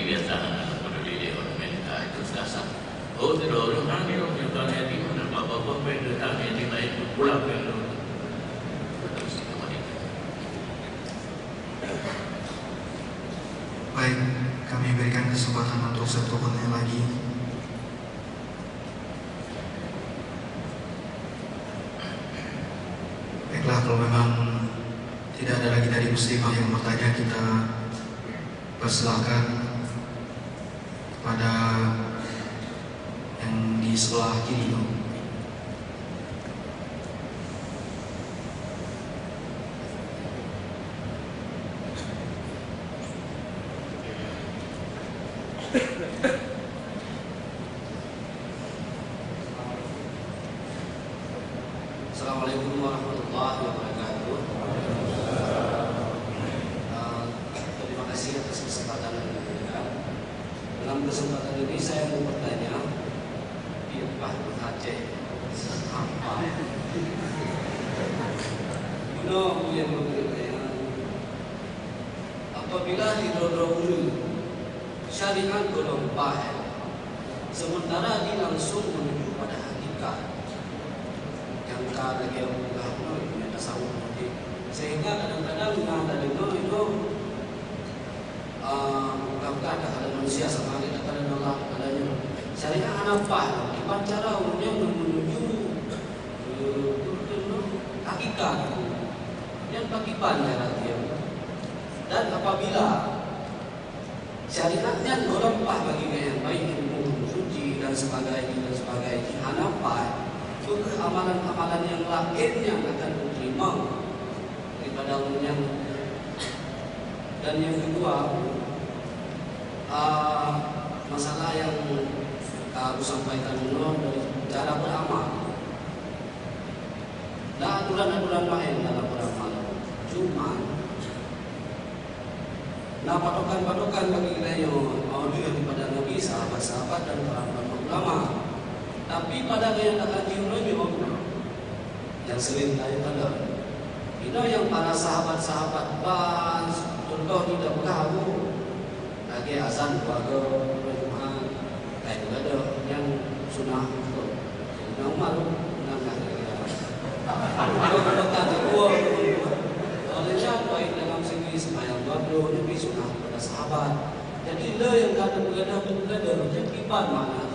kebiasaan anak muda di Amerika itu dasar. Oh, tidak orang kami orang yang tanya di mana bapak-bapak pendek kami yang lain itu pulang pendek. Baik, kami berikan kesempatan untuk satu pertanyaan lagi. Baiklah, kalau memang tidak ada lagi dari muslimah yang bertanya, kita persilahkan pada yang di sebelah kiri. Assalamualaikum warahmatullahi wabarakatuh. Terima kasih atas kesempatan yang diberikan. Dalam kesempatan ini saya mau bertanya, di Pak Aceh apa? Yang bertanya, apabila didorong syariat golong baik, sementara dia langsung menuju pada hakikat. Lagi yang punya tasawuf nanti, sehingga kadang-kadang ada itu bukan ada hal manusia sama kita pada Allah adanya syariat apa gimana cara umumnya menuju hakikat yang bagaimana cara dia, dan apabila syariatnya golong bagi yang baik ilmu suci dan sebagainya hanafah, amalan-amalan yang lain yang akan diterima daripada yang. Dan yang kedua, masalah yang aku sampaikan dulu dari cara beramal. Nah, aturan-aturan lain dalam beramal, cuma patokan bagi kita yang mau daripada Nabi, sahabat-sahabat dan para ulama. Tapi pada yang akan diurut yang sering tanya pada itu yang para sahabat-sahabat contoh tidak tahu lagi azan keluarga Jumat kayak juga ada yang sunnah Umar olehnya baik dalam segi sembahyang waktu Nabi sunnah pada sahabat. Jadi le yang kadang-kadang berkata jadi mana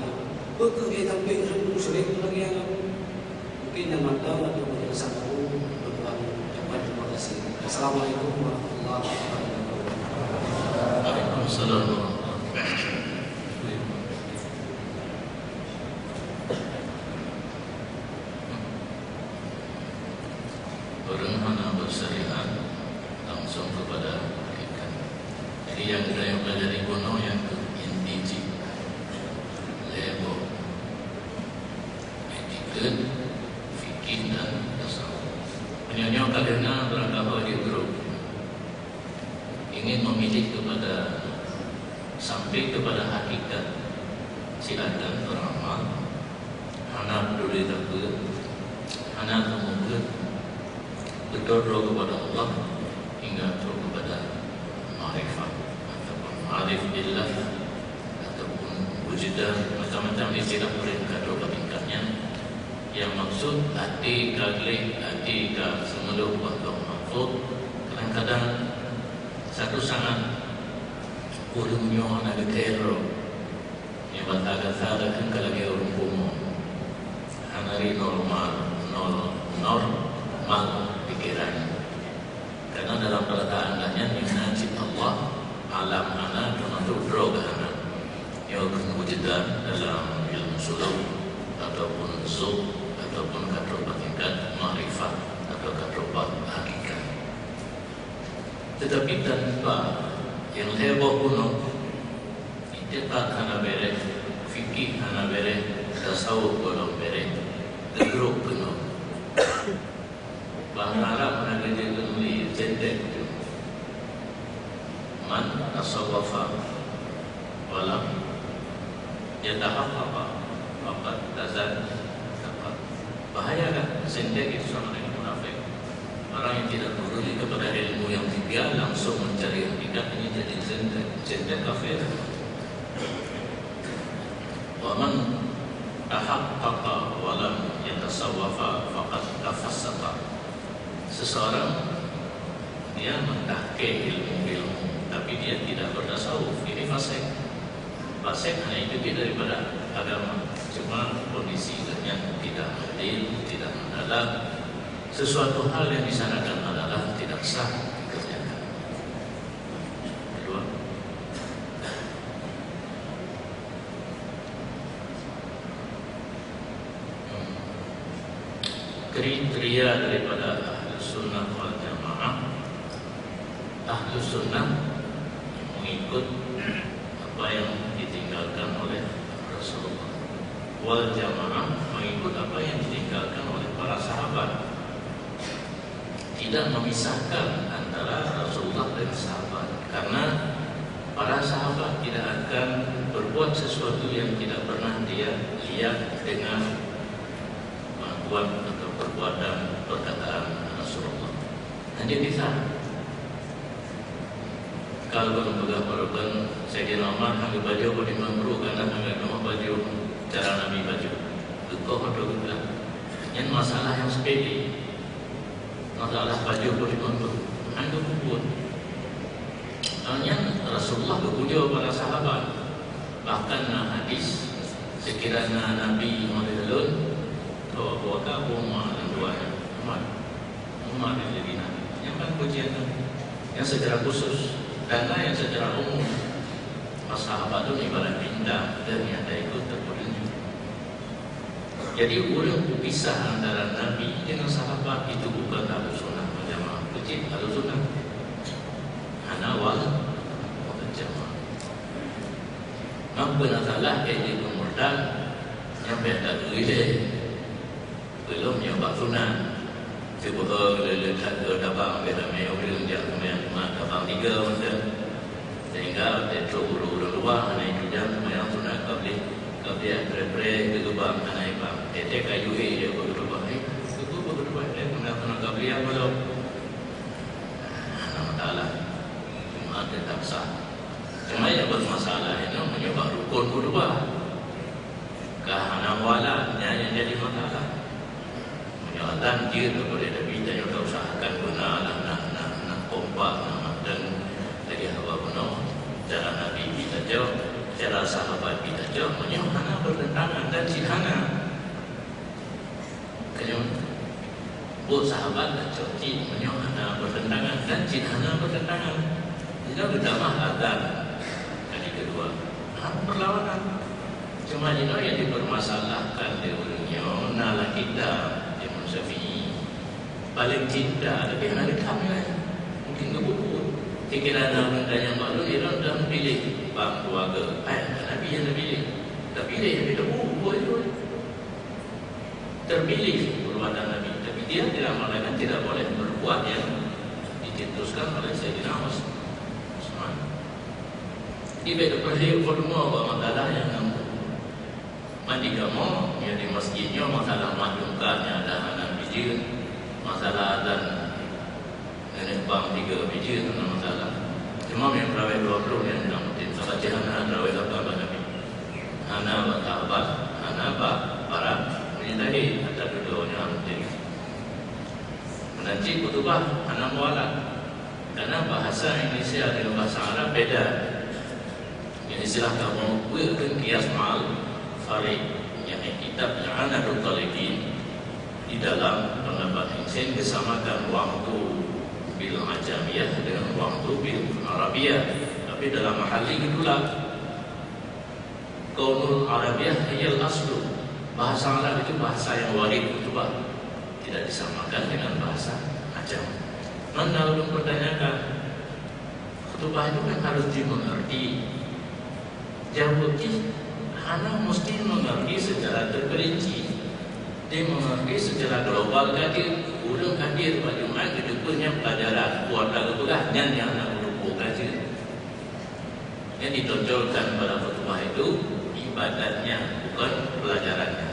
berkegiatan baik sering lagi yang mungkin yang matang atau penjelasan aku berbuat terima kasih. Assalamualaikum warahmatullahi wabarakatuh. Waalaikumsalam. Orang mana bersyariat langsung kepada hakikat. Jadi yang kita pelajari kuno yang inti lebo fikih dan tasawuf. Penyanyi kadang beranggapan di grup ingin memilih kepada sampai kepada hakikat silakan beramal, anak peduli takut, anak mungkin berdoa kepada Allah hingga terus kepada ma'rifat ataupun ma'rif billah ataupun wujudan macam-macam istilah mereka dua tingkatnya. Yang maksud hati kaglih, hati ka semeluk waktu mahfud. Kadang-kadang satu sangat ulumnya anak kero yang berkata-kata kan kalagi orang umum hanari normal pikiran. Karena dalam peletakannya yang najib Allah alam anak termasuk droga anak yang wujudan dalam ilmu suluk ataupun zul ataupun kadrobat tingkat ma'rifat atau kadrobat hakikat. Tetapi tanpa yang heboh kuno, itiqad hana bere, fikih hana bere, tasawuf golong bere, gedruk kuno. Bahasa Arab hana gede gemli jendek kuno. Man tasawwafa walam yatahaqqa faqad tazan. Bahaya kan? Jendek itu sama dengan munafik. Orang yang tidak peduli kepada ilmu yang tibian langsung mencari hakikat ini jadi jendek kafir. Wa man tahaqqaqa wa lam yatasawwafa faqad tafassaqa. Seseorang dia mendahkai ilmu-ilmu tapi dia tidak bertasawuf, ini fasik. Fasik hanya itu daripada agama. Cuma kondisinya tidak adil, tidak mendalam. Sesuatu hal yang disanakan adalah tidak sah dikerjakan. Kedua, kriteria daripada Ahlus Sunnah wal Jamaah. Ahlus Sunnah mengikut apa yang ditinggalkan oleh Rasulullah. Wal Jamaah mengikut apa yang ditinggalkan oleh para sahabat. Tidak memisahkan antara Rasulullah dan sahabat, karena para sahabat tidak akan berbuat sesuatu yang tidak pernah dia lihat dengan pengakuan atau perbuatan perkataan Rasulullah. Dan dia bisa. Kalau berpegang perbuatan Sayyidina Umar ambil baju boleh memburu karena ambil rumah baju cara Nabi baju. Kau betul bilang. Yang masalah yang sepele, masalah baju boleh memburu. Anda pun. Hanya Rasulullah berpuja para sahabat. Bahkan hadis sekiranya Nabi Muhammad bawa ke Umar dan tuanya Umar yang jadi Nabi. Yang kan pujian yang secara khusus dan yang secara umum. Sahabat itu ibarat bintang dan yang ada ikut terpujian. Jadi orang pisah antara Nabi dengan sahabat itu bukan Ahlus Sunnah wal Jamaah. Kecil Ahlus Sunnah wal Jamaah. Mampu nasalah jadi kemudian yang beda dulu belum yang baksunan. Sebuah letak dabang beda meori dia kemudian dabang 3 macam sehingga tetro ulu luar hanya itu jam yang sunnah kabli pre ke bang hanya bang tete kayu dia berubah itu berubah dia kemudian sunnah kabli apa lo nama taala cuma tetap sah. Cuma yang bermasalah itu menyebab rukun berubah kahana wala yang jadi masalah. Dan dia boleh lebih dan kita usahakan guna nak kompak dan lagi apa guna cara Nabi kita jauh, cara sahabat kita jauh menyuhana bertentangan dan sihana kenyum buat sahabat dan cerci menyuhana bertentangan dan sihana bertentangan. Tidak berdamah agar kali kedua perlawanan. Cuma ini yang dipermasalahkan di dunia nala kita Syafi'i paling cinta tapi ada kami mungkin kebubur sekiranya benda yang baru dia dah pilih bang keluarga Nabi yang pilih terpilih yang tidak bubur itu terpilih perbuatan Nabi tapi dia tidak mengatakan tidak boleh berbuat yang dicetuskan oleh Sayyidina Utsman. Ibadah perhatian semua masalah yang mandi kamu yang di masjidnya masalah majungkannya ada anak biji masalah dan nenek bang 3 biji itu masalah. Cuma yang terawih 20 yang dinamakan sahabat anak terawih 8 Nabi anak sahabat anak para ini tadi ada dua-duanya jadi menanti kutubah anak mualaf karena bahasa Indonesia dengan bahasa Arab beda. Yang istilah kamu bukan kias mal Farid yang kitab yang Anadul Talibin di dalam pendapat Insan disamakan waktu bil Ajamiyah dengan waktu bil Arabiyah, tapi dalam mahali itulah Qaulul Arabiyah hiyal aslu. Bahasa Arab itu bahasa yang warid kutubah, tidak disamakan dengan bahasa Ajam. Mana belum pertanyakan kutubah itu kan harus dimengerti. Jawabnya anak mesti mengerti secara terperinci. Dia mengerti secara global kadir. Ulang kadir bagaimana kedepannya pelajaran kuartal kebelah yang anak berhubung kadir. Yang ditonjolkan pada khutbah itu ibadatnya, bukan pelajarannya.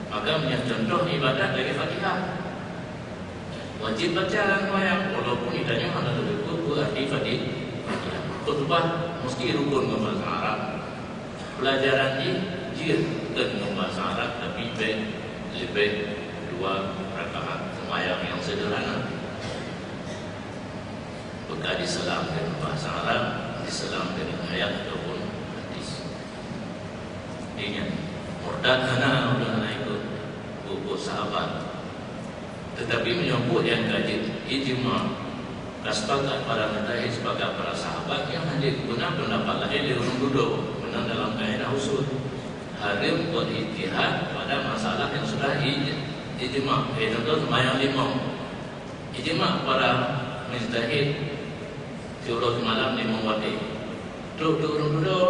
Maka punya contoh ibadat dari Fatihah. Wajib baca wayang walaupun idahnya hanya lebih berarti Fatihah. Khutbah mesti rukun bahasa Arab. pelajaran ini dia dengan bahasa Arab tapi lebih 2 rakaat sembahyang yang sederhana. Bukan diselam dengan bahasa Arab, diselam dengan ayat ataupun hadis. Ini murtad hana udah ikut buku sahabat, tetapi menyebut yang kaji ijma kaspakat para mutakhir sebagai para sahabat yang hanya guna pendapat lain di orang duduk menang dalam kaidah usul harim buat ijtihad pada masalah yang sudah ijma. Contoh sembahyang 5 ijma para mujtahid Tiurus malam 5 waktu duduk orang duduk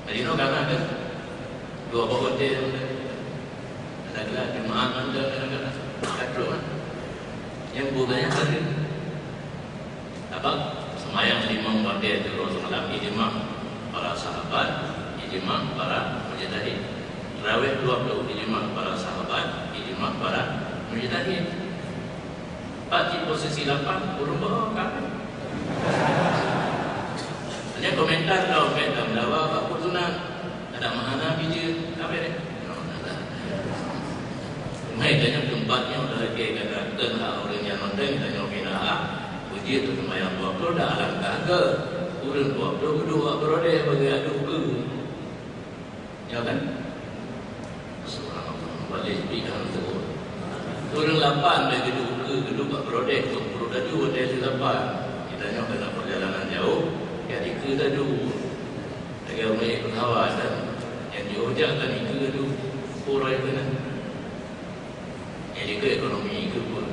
Madinah kan ada 2 hotel ada gelar jemaah ada kadro yang budaya hadir apa sembahyang 5 waktu Tiurus malam ijma para sahabat, ijma para mujtahid. Tarawih 20 ijma para sahabat, ijma para mujtahid. Pak di posisi 8 berubah kan? Hanya komentar dong, dalam dakwah Pak Putunan ada mahana biji apa ni? Mereka tempatnya udah lagi kata kenal orang yang nonton kita nyobina puji tu sembahyang 20 dah alam kagak. Urun 20 kedua berode bagi adu ke. Ya kan? Subhanallah balik bidang tu. Urun 8 lagi kedua berode tu berode dua dari 8. Kita nyok kena perjalanan jauh. Jadi ke tadu. Tegak mai hawa dan yang diojak kan itu tu purai kena. Jadi ke ekonomi ke pun.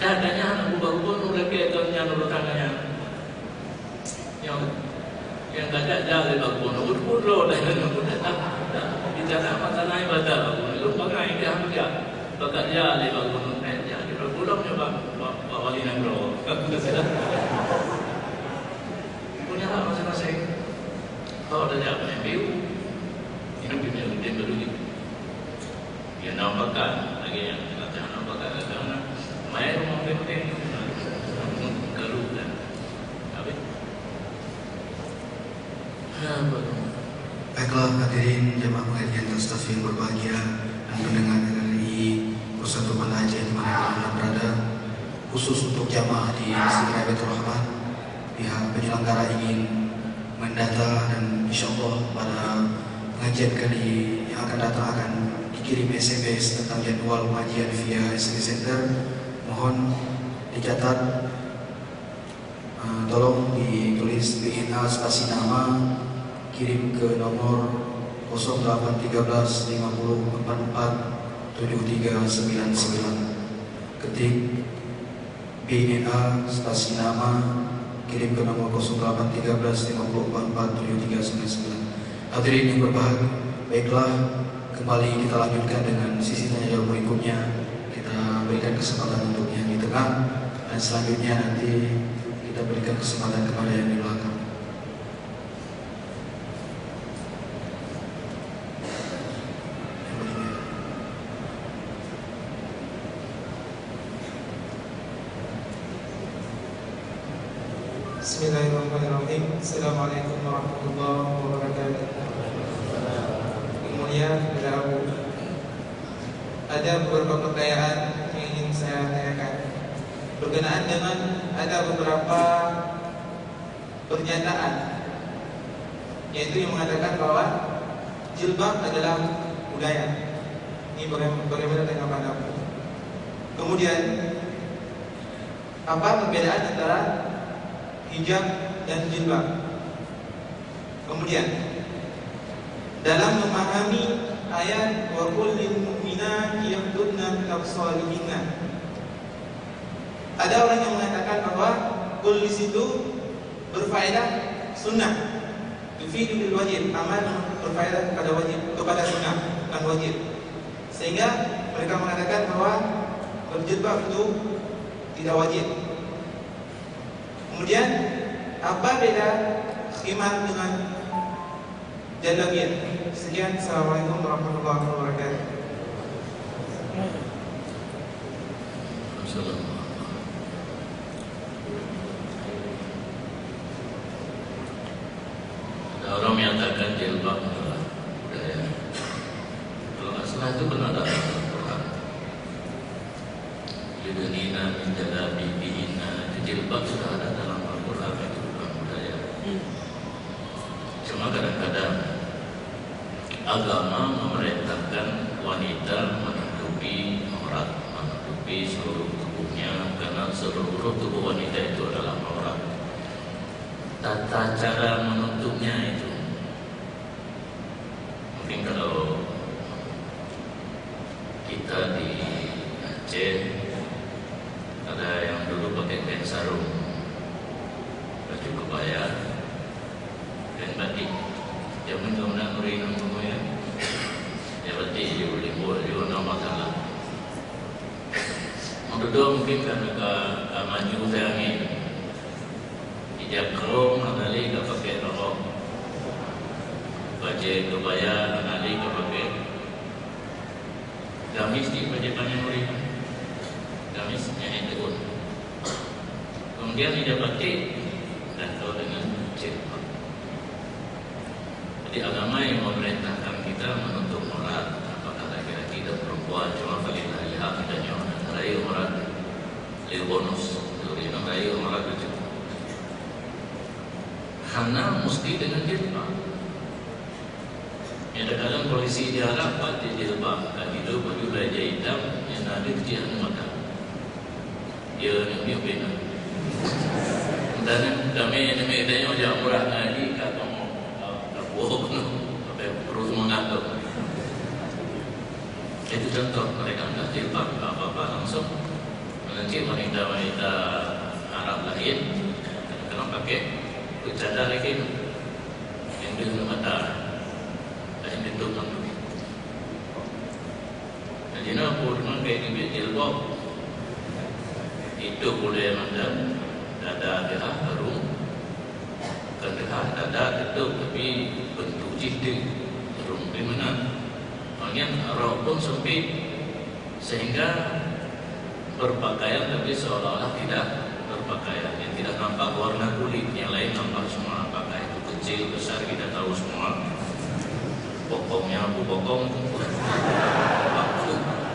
Adanya anak ubah-ubah nulah kaitannya nurut tangannya. Yang ada jalan bagus, urut-urut dah yang tak. Bicara masalah ibadah bagus, lu pakai dia hamja, pakai dia le bagus, dia kita pulang nyoba bawa lina bro. Aku sudah. Punya hak masing-masing. Kalau ada apa yang biu, ini punya dia berdua. Dia nampakkan lagi yang kita nampakkan kerana Maya rumah penting garu dan habis. Baiklah hadirin jemaah pengajian Tastafir berbahagia dan pendengar RRI Persatuan Aceh di mana anda berada, khusus untuk jamaah di Masjid Baitur Rahman, pihak penyelenggara ingin mendata dan insyaAllah pada pengajian kali yang akan datang akan dikirim SMS tentang jadwal pengajian via SMS Center. Mohon dicatat, tolong ditulis BNA spasi nama, kirim ke nomor 0813 50 44 7399. Ketik BNA spasi nama, kirim ke nomor 0813 50 44 7399. Hadirin yang berbahagia, baiklah kembali kita lanjutkan dengan sisi tanya jawab berikutnya. Kita berikan kesempatan untuk yang di tengah dan selanjutnya nanti kita berikan kesempatan kepada yang di belakang. Bismillahirrahmanirrahim. Assalamualaikum warahmatullahi wabarakatuh. Kemudian ada beberapa pertanyaan yang ingin saya tanyakan berkenaan dengan ada beberapa pernyataan, yaitu yang mengatakan bahwa jilbab adalah budaya. Ini bagaimana tanggapan Anda? Kemudian apa perbedaan antara hijab dan jilbab? Kemudian dalam memahami ayat wa qul lil mu'minati yaghdudna min absarihinna, ada orang yang mengatakan bahwa qul di situ berfaedah sunnah, yufidu bil wajib, amal berfaedah kepada wajib, kepada sunnah dan wajib, sehingga mereka mengatakan bahwa berjilbab itu tidak wajib. Kemudian apa beda khimar dengan jalabiyah? Sekian, assalamualaikum warahmatullahi wabarakatuh. Assalamualaikum. Orang menyatakan jilbab adalah budaya. Kalau nggak salah itu benar dalam Al-Quran. Yudunina min jalabibihinna, jilbab sudah ada dalam Al-Quran, itu bukan budaya. Cuma kadang-kadang agama memerintahkan wanita menutupi aurat, menutupi seluruh tubuhnya, karena seluruh tubuh wanita itu adalah aurat. Tata cara menutupnya itu mungkin kalau kita di Aceh ada yang dulu pakai kain sarung, baju kebaya, kain batik. Zaman kemudian orang semua ya, batik dia boleh buat dia nama salah. Kedua mungkin karena maju saya ni hijab kerong nanti tak pakai rok, baju kebaya nanti tak pakai gamis di baju panjang murid, gamis yang itu. Kemudian hijab batik dan kalau dengan jilbab. Jadi agama yang memerintahkan kita menutup aurat, apakah laki-laki dan perempuan, cuma falillah lihat bedanya rayu aurat, liu bonus, liu rayu aurat itu. Karena mesti dengan jilbab. Yang kadang polisi diharap pakai jilbab, kan itu baju belajar hitam yang ada kecil mata. Dia ni bina. Dan kami tanya macam murah lagi kata mau buat sampai terus mengatur. Itu contoh mereka enggak jilbab apa-apa langsung nanti wanita-wanita Arab lain kadang pakai cadar lagi yang di mata dan di tulang. Jadi nak pun pakai ni jilbab itu boleh mandang dada dia harum, kan dada itu tapi bentuk jilid harum di mana? Bagian rok pun sempit sehingga berpakaian tapi seolah-olah tidak berpakaian, yang tidak nampak warna kulit, yang lain nampak semua. Apakah itu kecil, besar, kita tahu semua. Pokoknya aku pokong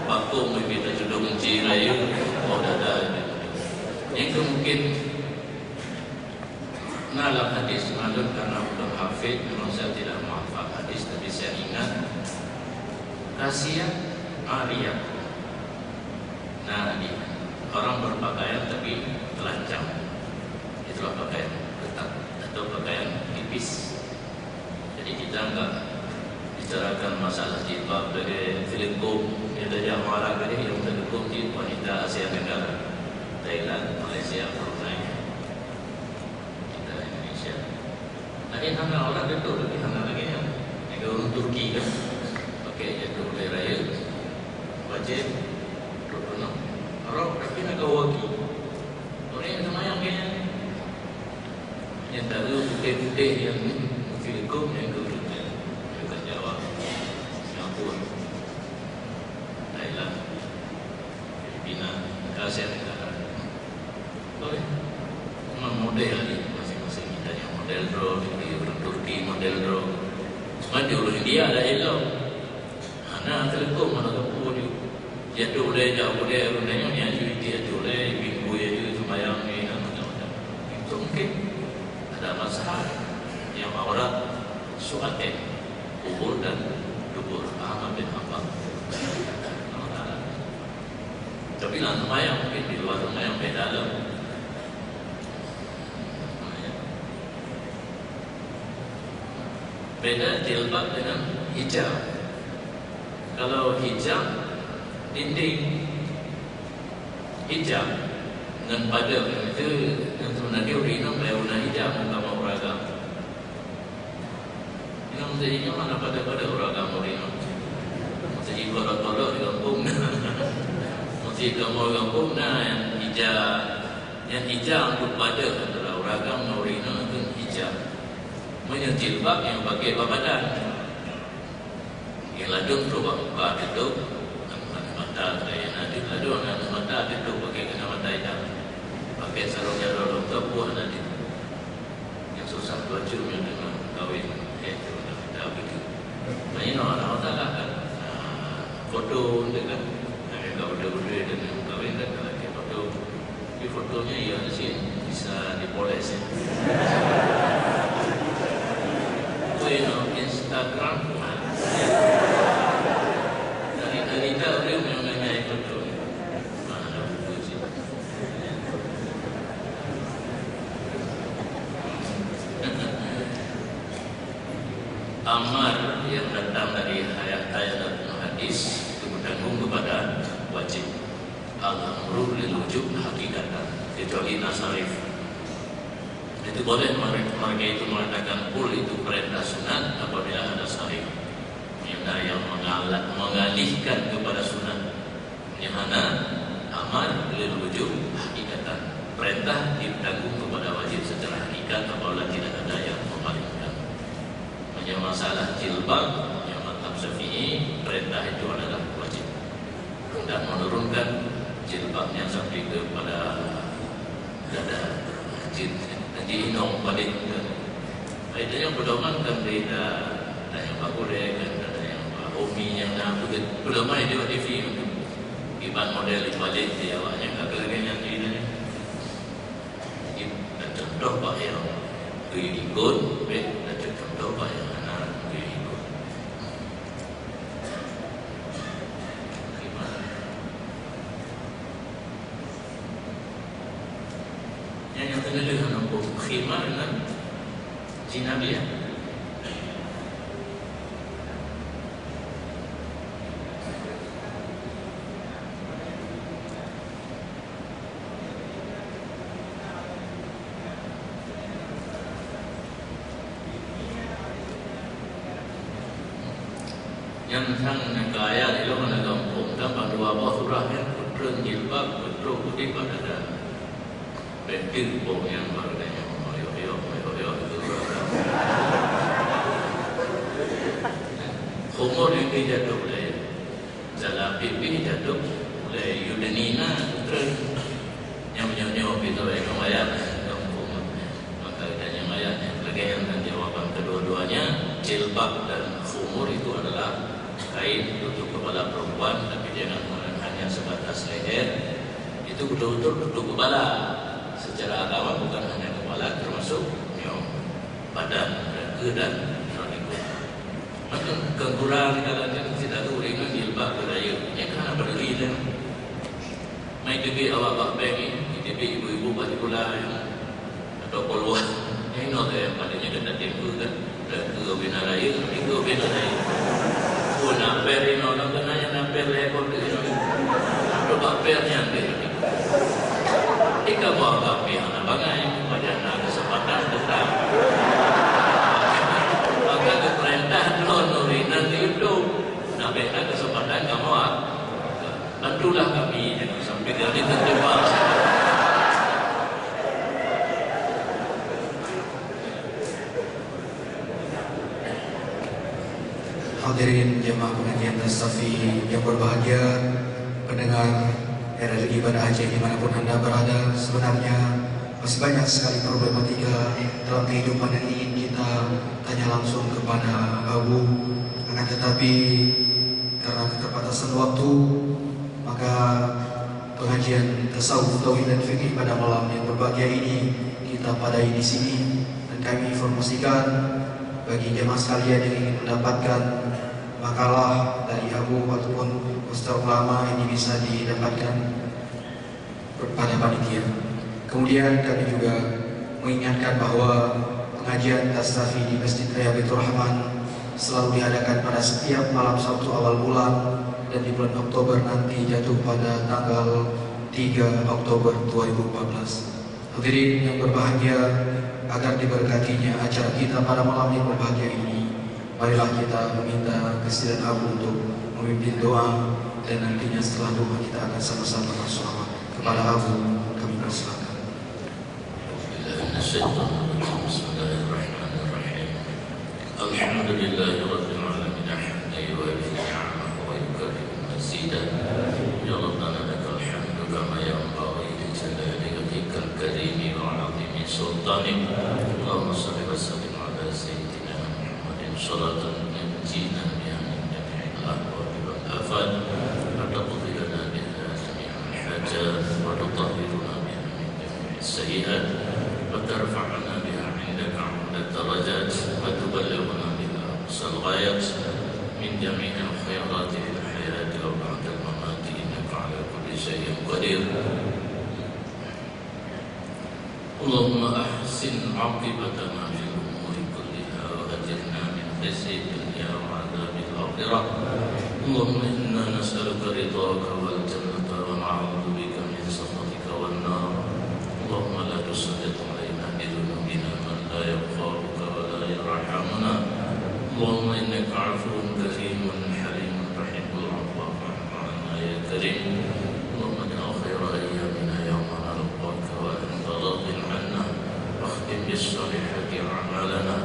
bakung kita sudah benci rayu, oh dada itu mungkin dalam hadis maklum karena belum hafid, memang saya tidak menghafal hadis, tapi saya ingat kasihan Arya. Nah, orang berpakaian tapi telanjang, itulah pakaian ketat atau pakaian tipis. Jadi kita enggak bicarakan masalah jilbab sebagai filipkom. Kita jangan marah ke dia yang filipkom di wanita Asia Tenggara, Thailand, Malaysia, Brunei, kita Indonesia. Lagi anak orang itu lebih anak lagi yang orang Turki kan pakai jatuh oleh raya wajib berpenuh rok tapi nak kawaki orang yang semayang kayaknya yang tahu putih-putih yang filipkom yang kebetulan juga Jawa, Singapura, Thailand, Filipina, Asia Tenggara boleh memang model ni masing-masing kita yang model draw di orang Turki model draw. Cuma di orang India ada elok. Anak telekom mana kapur dia. Jatuh boleh jauh boleh runanya ni aja dia boleh minggu aja sembahyang ni macam-macam. Itu mungkin ada masalah yang aurat suaten kubur dan dubur Ahmad bin Hanbal. Tapi lah sembahyang mungkin di luar sembahyang beda lah. Beda jilbab dengan hijab. Kalau hijab dinding, hijab dengan pada itu yang sebenarnya urinam bayuna hijab bukan mau beragam. Yang maksudnya mana pada beragam urinam. Maksudnya kalau di kampung, maksudnya kamu kampung yang hijab untuk pada adalah beragam urinam itu hijab. Jilbab yang pakai badan yang ladung tu buka itu mata saya nanti ladung mata itu pakai kena mata hitam pakai sarung jarum tepuh nanti yang susah baju yang dengan kawin fotonya ya di sini bisa dipoles ya. Instagram dari tahu dia mengenai foto mana foto sih. Amar yang datang dari ayat-ayat dan hadis itu bertanggung kepada wajib. Al-amru lil wujub hakikatan, kecuali nasarif. Itu boleh mereka itu mengatakan kul itu perintah sunat apabila ada sarif. Yang mengalihkan kepada sunat. Yang mana amar lil wujub hakikatan, perintah ditanggung kepada wajib secara hakikat apabila tidak ada yang mengalihkan. Yang masalah jilbab, yang mazhab Syafi'i, perintah itu adalah wajib. Dan menurunkan jilbabnya sampai kepada dada jadi inong balik ke. Itu yang pedoman kan berita dan yang Pak Boleh kan ada yang Pak Omi yang nak pedoman itu di film iban model balik dia awaknya kat kering yang ini. Dan contoh Pak yang ikut, dan contoh Pak yang yang tadi dengan nombor khimar dengan jinabiah. Yang sang negara itu mana kampung tanpa dua bahurah yang putra jilbab putra putih pada dah. Bentil pun yang harganya yo itu Khumur yang dijatuh oleh Zala pipi jatuh oleh Yudanina yang menyonya itu yang ayat maka yang ayatnya bagian dan jawaban kedua-duanya jilbab dan khumur itu adalah kain tutup kepala perempuan tapi jangan hanya sebatas leher, itu betul-betul tutup kepala. Secara agama bukan hanya kepala, termasuk badan, dada dan rambut. Maka kekurangan kalau kita tahu dengan jilbab budaya, ini kan berdiri dan mai debi awak bak bengi, debi ibu-ibu baju pula atau keluar. Ini nak yang padanya kena tempu kan, ke bina raya, ke bina raya. Oh namper ini orang kena yang namper lekor tu ini, atau bapelnya ni. Jika bahawa pihak nabangai pada kesempatan tetap maka keperintah non-nuri nanti itu nabi kesempatan kamu bantulah kami jangan sampai kami terjebak. Hadirin jemaah pengajian Tasafi yang berbahagia, pendengar RRI Ibadah Haji dimanapun anda berada, sebenarnya masih banyak sekali problematika dalam kehidupan yang ingin kita tanya langsung kepada Abu. Akan tetapi karena keterbatasan waktu, maka pengajian tasawuf, tauhid dan fikih pada malam yang berbahagia ini kita padai di sini. Dan kami informasikan bagi jemaah sekalian yang ingin mendapatkan makalah dari Abu ataupun Ustaz ulama ini bisa didapatkan pada panitia. Kemudian kami juga mengingatkan bahwa pengajian Tasafi di Masjid Raya Baitur Rahman selalu diadakan pada setiap malam Sabtu awal bulan dan di bulan Oktober nanti jatuh pada tanggal 3 Oktober 2014. Hadirin yang berbahagia, agar diberkatinya acara kita pada malam yang berbahagia ini, marilah kita meminta kesilan Abu untuk memimpin doa, dan nantinya setelah doa kita akan sama-sama bersolawat kepada Abu. Kami persilakan. Bismillahirrahmanirrahim. Alhamdulillahirabbil alamin. Hamdan wa ni'amahu wa yukafi'u mazidah. Ya Rabbana lakal hamdu kama yanbaghi li jalali wajhikal karim wa 'azimi sultanik. Allahumma shalli wa sallim ala sayyidina Muhammadin salatan yanjina biha min jami'il ahwali wal afat wa taqdi lana biha jami'al hajat wa tutahhiruna biha min السيئات وترفعنا بها عندك عند الدرجات وتبلغنا بها أقصى الغايات من جميع الخيرات في الحياة وبعد الممات إنك على كل شيء قدير. اللهم أحسن عاقبتنا في الأمور كلها وأجرنا من خزي الدنيا وعذاب الآخرة. اللهم إنا نسألك رضاك والجنة ونعوذ بك من سخطك والنار. اللهم لا تسلط علينا بذنوبنا من لا يغفرك ولا يرحمنا. اللهم إنك عفو كريم حليم تحب العفو فاعف عنا يا كريم. اللهم اجعل خير أيامنا يوم نلقاك وأنت راض عنا، واختم بالصالحات أعمالنا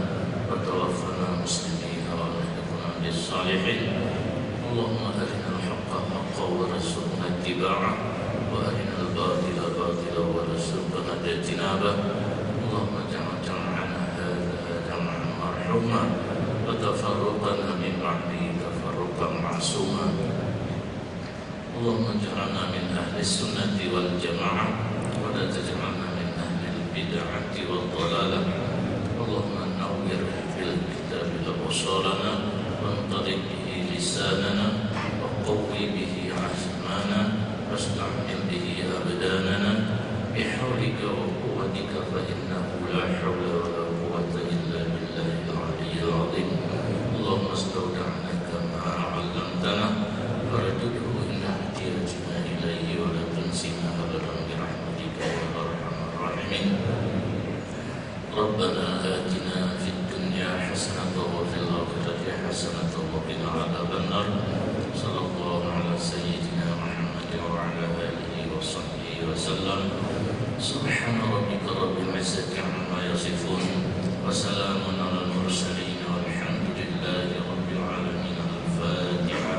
وتوفنا مسلمين والحقنا بالصالحين. اللهم أرنا الحق حقا وارزقنا اتباعه وأرنا الباطل باطلا وارزقنا اجتنابه. اللهم اجعل جمعنا هذا جمعا مرحوما وتفرقنا من بعده تفرقا معصوما. اللهم اجعلنا من أهل السنة والجماعة ولا تجعلنا من أهل البدعة والضلالة. اللهم نور بالكتاب أبصارنا وانطلق به لساننا وقوي به عزمنا واستعمل به أبداننا بحولك وقوتك فإنه لا حول ولا قوة إلا بالله العلي العظيم. اللهم استودعناك ما علمتنا فردده إن احتياجنا إليه ولا تنسنا أبدا برحمتك يا أرحم الراحمين. ربنا آتنا في الدنيا حسنة وفي الآخرة حسنة وقنا عذاب النار. صلى الله على سيدنا محمد وعلى آله وصحبه وسلم. سبحان ربك رب العزة عما يصفون وسلام على المرسلين والحمد لله رب العالمين. الفاتحة.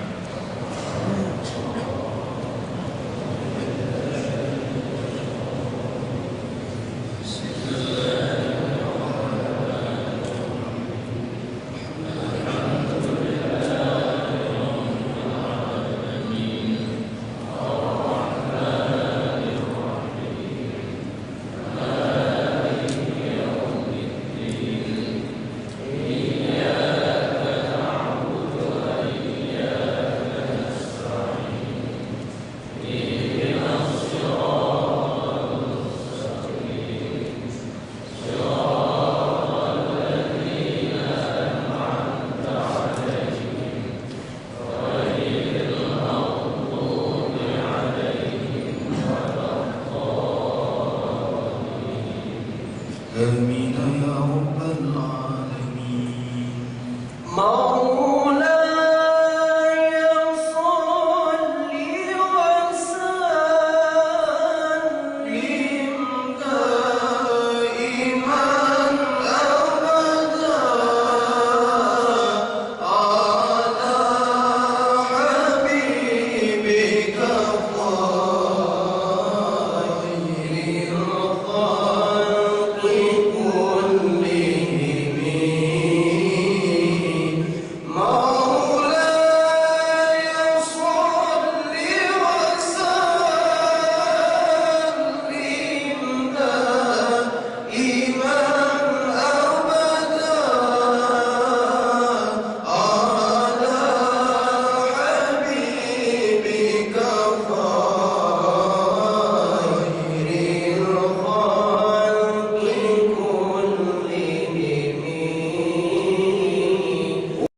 آمين يا رب العالمين.